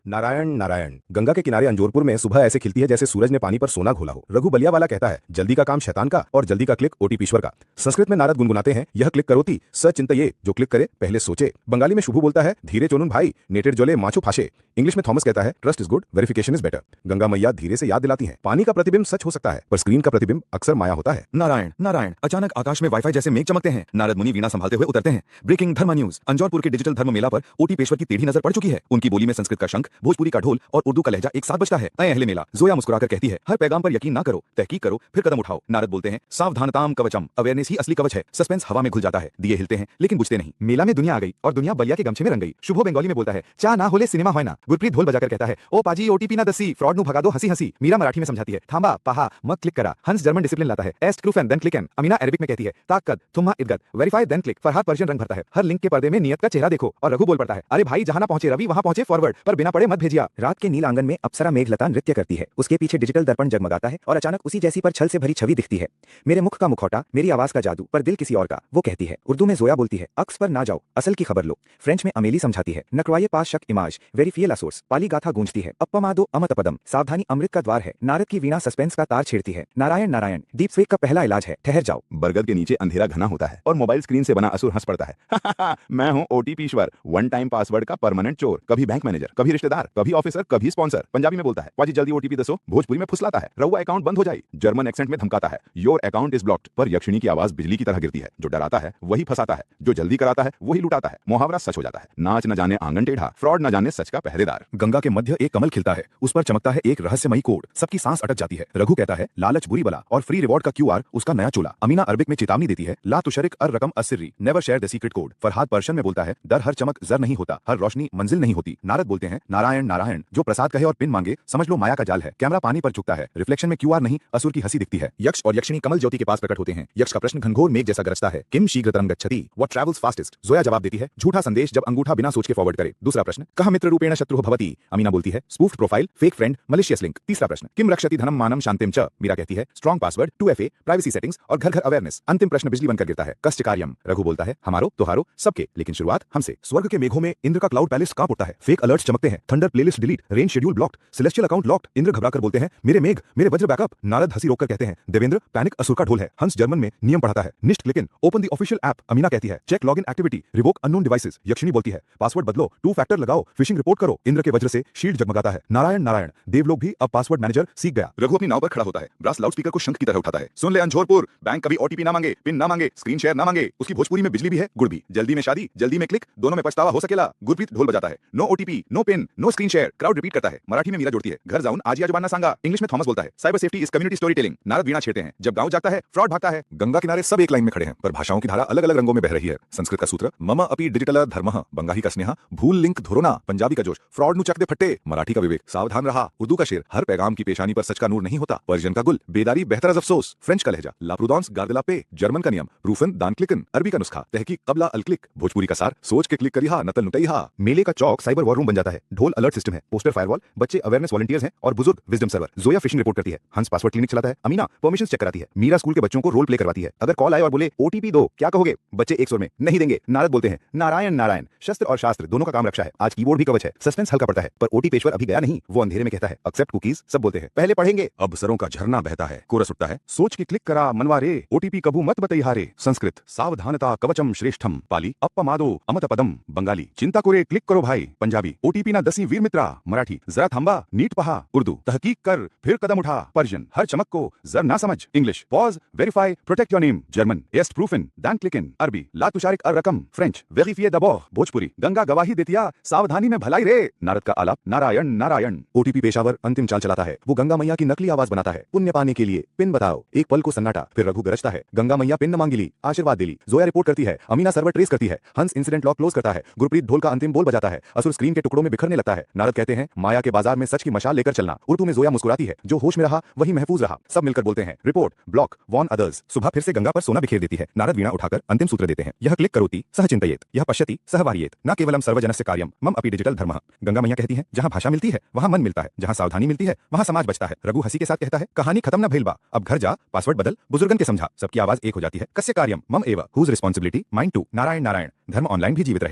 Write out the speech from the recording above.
नारायण नारायण। गंगा के किनारे अंजोरपुर में सुबह ऐसे खिलती है जैसे सूरज ने पानी पर सोना घोला हो। रघु बलिया वाला कहता है, जल्दी का काम शैतान का और जल्दी का क्लिक ओटीपीश्वर का। संस्कृत में नारद गुनगुनाते हैं, यह क्लिक करोती सचिंतये, जो क्लिक करे पहले सोचे। बंगाली में शुभू बोलता है, धीरे चोनुन भाई नेटेड जोले माछो फाशे। इंग्लिश में थॉमस कहता है, trust is good, verification is better. Ganga मैया धीरे से याद दिलाती हैं, पानी का प्रतिबिंब सच हो सकता है पर स्क्रीन का प्रतिबिंब अक्सर माया होता है। नारायण नारायण। अचानक आकाश में वाईफाई जैसे मेघ चमकते हैं। नारद मुनि वीणा संभालते हुए उतरते हैं। ब्रेकिंग धर्मा न्यूज। अंजौरपुर के डिजिटल धर्म मेला पर ओटीपेश्वर की टेढ़ी नजर पड़ चुकी है। उनकी बोली में संस्कृत का शंख, भोजपुरी का ढोल और उर्दू का लहजा एक साथ बजता है। अहले मेला। जोया मुस्कुराकर कहती है, हर पैगाम पर यकीन ना करो, तहकीक करो फिर कदम उठाओ। नारद बोलते हैं, सावधानताम कवचम, अवेयरनेस ही असली कवच है। सस्पेंस हवा में घुल जाता है। दिए हिलते हैं लेकिन बुझते नहीं। मेला में दुनिया आ गई और दुनिया बलिया के गमछे में रंग गई। शुभो बंगाली में बोलता है, चा ना होले सिनेमा होय ना। गुरप्रीत ढोल बजाकर कहता है, ओ पाजी ओटीपी ना दसी, फ्रॉड नु भगा दो हंसी हंसी। मीरा मराठी में समझाती है, थांबा पहा मत क्लिक करा। हंस जर्मन डिसिप्लिन लाता है, एस्ट क्रूफ एंड देन क्लिक एन। अमीना अरबिक में कहती है, ताकद तुम्हा इदगत, verify then click. Farhad Persian रंग भरता है, हर लिंक के पर्दे में नियत का चेहरा देखो। और रघु बोल पड़ता है, अरे भाई जहां ना पहुंचे रवि वहां पहुंचे फॉरवर्ड, पर बिना पढ़े मत भेजिया। रात के नील आंगन में अप्सरा मेघलता नृत्य करती है। उसके पीछे डिजिटल दर्पण जगमगाता है और अचानक उसी जैसी पर छल से भरी छवि दिखती है। मेरे मुख का मुखौटा, मेरी आवाज का जादू, पर दिल किसी और का। वो कहती है। उर्दू में जोया बोलती है, अक्स पर ना जाओ, असल की खबर लो। फ्रेंच में अमेली समझाती है, नकवाये पास शक इमाज, वेरीफियल सोर्स। पाली गाथा गूंजती है, अप्पमादो अमत पदम, सावधानी अमृत का द्वार है। नारद की वीणा सस्पेंस का तार छेड़ती है। नारायण नारायण, डीप फेक का पहला इलाज है, ठहर जाओ। बरगद के नीचे अंधेरा घना होता है और मोबाइल स्क्रीन से बना असुर हंस पड़ता है। मैं हूं ओटीपीश्वर, वन टाइम पासवर्ड का परमानेंट चोर। कभी बैंक मैनेजर, कभी रिश्तेदार, कभी ऑफिसर, कभी स्पॉन्सर। पंजाबी में बोलता है, पाजी जल्दी ओटीपी दसो। भोजपुरी में फुसलाता है, रहुआ अकाउंट बंद हो जाए। जर्मन एक्सेंट में धमकाता है, योर अकाउंट इज ब्लॉक्ड। पर यक्षिणी की आवाज बिजली की तरह गिरती है। जो डराता है वही फंसाता है, जो जल्दी कराता है वही लुटाता है। मुहावरा सच हो जाता है, नाच न जाने आंगन टेढ़ा, फ्रॉड न जाने सच का पहरेदार। गंगा के मध्य एक कमल खिलता है, उस पर चमकता है एक रहस्यमयी कोड। सबकी सांस अटक जाती है। रघु कहता है, लालच बुरी बला और फ्री रिवॉर्ड का क्यूआर उसका नया चोला। अमीना अरबिक में चेतावनी देती है, ला तुशरिक अर रकम अस्सिर्री, never share the secret code. Farhad Persian में बोलता है, दर हर चमक जर नहीं होता, हर रोशनी मंजिल नहीं होती। नारद बोलते हैं, नारायण नारायण, जो प्रसाद कहे और पिन मांगे समझ लो माया का जाल है। कैमरा पानी पर झुकता है, रिफ्लेक्शन में क्यूआर नहीं असुर की हंसी दिखती है। यक्ष और यक्षिणी कमल ज्योति के पास प्रकट होते हैं। यक्ष का प्रश्न घनघोर मेघ जैसा गरजता है, किम शीघ्रतरम गच्छति, व्हाट ट्रैवल्स फास्टेस्ट। जोया जवाब देती है, झूठा संदेश जब अंगूठा बिना सोच के फॉरवर्ड करे। दूसरा प्रश्न, कहा मित्र रूपेण शत्रु भवति। अमीना बोलती है, spoofed profile, fake friend, malicious link. तीसरा प्रश्न, किम रक्षति धनम मानम शांतिम च। मीरा कहती है, strong password, 2FA, privacy settings और घर घर अवेयरनेस। अंतिम प्रश्न बिजली बनकर गिरता है, कष्ट कार्यम। रघु बोलता है, हमारो तुहारो सबके, लेकिन शुरुआत हमसे। स्वर्ग के मेघों में इंद्र का क्लाउड पैलेस कांप उठता है। फेक अलर्ट्स चमकते हैं, thunder playlist delete, rain schedule blocked, celestial account locked. Indra घबराकर बोलते हैं, मेरे मेघ, मेरे वज्र बैकअप। नारद हंसी रोककर कहते हैं, देवेंद्र पैनिक असुर का ढोल है। हंस जर्मन में नियम पढ़ाता है, निष्ठ click in, open the official app. Amina कहती है, check login activity, revoke unknown devices. Yakshini बोलती है, पासवर्ड बदलो, 2 फैक्टर लगाओ, फिशिंग रिपोर्ट करो। इंद्र के वज्र से शील्ड जगमगाता है। नारायण नारायण, देवलोक भी अब पासवर्ड मैनेजर सीख गया। रघु अपनी नाव पर खड़ा होता है, ब्रास लाउडस्पीकर को शंख की तरह उठाता है, सुन ले अंजोरपुर, बैंक कभी ओटीपी ना मांगे, पिन ना मांगे, स्क्रीन शेयर ना मांगे। उसकी भोजपुरी में बिजली भी है, गुड़ भी। जल्दी में शादी, जल्दी में क्लिक, दोनों में पछतावा हो सकेला। गुरप्रीत ढोल बजाता है, no OTP, no PIN, no screen share. Crowd repeat करता है। मराठी में मीरा जोड़ती है, घर जाऊन आज या जुबान ना सांगा। इंग्लिश में थॉमस बोलता है, cyber safety is community story telling. Narad वीणा छेड़ते हैं, जब गांव जाता है फ्रॉड भागता है। गंगा किनारे सब एक लाइन में खड़े हैं, पर भाषाओं की धारा अलग अलग रंगों में बह रही है। संस्कृत का सूत्र, मम अपि डिजिटल धर्मः, बंगाली का स्नेह, भूल लिंक धोरोना। पंजाबी का जोश, फ्रॉड नु चक दे फट्टे। मराठी का विवेक, सावधान रहा। उर्दू का शेर, हर पैगाम की पेशानी पर सच का नूर नहीं होता। पर्शियन का गुल, बेदारी बेहतर अज अफसोस। फ्रेंच का लहजा, ला प्रूडेंस गार्ड ला पे। जर्मन का नियम, रूफन दान क्लिकन। अरबी का नुस्खा, तहकीक कबला अल क्लिक। भोजपुरी का सार, सोच के क्लिक करिहा नतल नुतईहा। मेले का चौक साइबर वॉर रूम बन जाता है। ढोल अलर्ट सिस्टम है, पोस्टर फायरवॉल, बच्चे अवेयरनेस वॉलंटियर्स हैं और बुजुर्ग wisdom server. Zoya fishing report करती है, हंस पासवर्ड क्लिनिक चलाता है। अमीना परमिशन चेक कराती है। मीरा स्कूल के बच्चों को रोल प्ले करवाती है। अगर कॉल आए और बोले ओटीपी दो, क्या कहोगे? बच्चे एक स्वर में, नहीं देंगे। नारद बोलते हैं, नारायण नारायण, शस्त्र और शास्त्र दोनों का काम रक्षा है। आज कीबोर्ड भी कवच है। सस्पेंस हल्का पड़ता है, पर ओटीपेश्वर अभी गया नहीं। वो अंधेरे में कहता है, एक्सेप्ट कुकीज। सब बोलते हैं, पहले पढ़ेंगे। अब सरों का झरना बहता है, कोरस उठता है, सोच के क्लिक करा मनवारे, ओटीपी कबू मत बतैहारे। संस्कृत, सावधानता कवचम श्रेष्ठम। पाली, अप्पमादो अमत पदम। बंगाली, चिंता करे क्लिक करो भाई। पंजाबी, ओटीपी ना दसी वीर मित्रा। मराठी, जरा थांबा नीट पहा। उर्दू, तहकीक कर फिर कदम उठा। पर्शियन, हर चमक को जर ना समझ। English, pause verify protect your name. German, एस्ट प्रूफ इन दैन क्लिक इन। अरबी, ला तुशारिक अर रकम। फ्रेंच, वेरीफिए दबो। भोजपुरी, गंगा गवाही देतिया, सावधानी में भलाई रे। नारद का आलाप, नारायण नारायण। ओटीपी पेशावर अंतिम चाल चलाता है। वो गंगा मैया की नकली आवाज बनाता है, पुण्य पाने के लिए पिन बताओ। एक पल को सन्नाटा, फिर रघु गरजता है, गंगा मैया पिन न मांगी ली, आशीर्वाद दिली। जोया रिपोर्ट करती है, अमीना सर्वर ट्रेस करती है, हंस इंसिडेंट लॉक क्लोज करता है। गुरप्रीत ढोल का अंतिम बोल बजाता है, असुर स्क्रीन के टुकड़ों में बिखरने लगता है। नारद कहते हैं, माया के बाजार में सच की मशाल लेकर चलना। उर्दू में जोया मुस्कुराती है, जो होश में रहा वही महफूज रहा। सब मिलकर बोलते हैं, रिपोर्ट ब्लॉक वॉर्न अदर्स। सुबह फिर से गंगा पर सोना बिखेर देती है। नारद वीणा उठाकर अंतिम सूत्र देते हैं, यह क्लिक करोति सह चिंतयेत, यह पश्यति सह वार्येत, न केवलम सर्वजनस्य कार्यम मम अपि डिजिटल धर्मः। गंगा मैया कहती हैं, जहां भाषा मिलती है वहां मन मिलता है, जहां सावधानी मिलती है वहां समाज बचता है। रघु हंसी के साथ कहता है, कहानी खत्म न भइल बा, अब घर जा, पासवर्ड बदल, बुजुर्गन के समझा। सबकी आवाज एक हो जाती है, कस्य कार्यम मम एव, whose responsibility mine too. Narayan Narayan, धर्म ऑनलाइन भी जीवित रहे।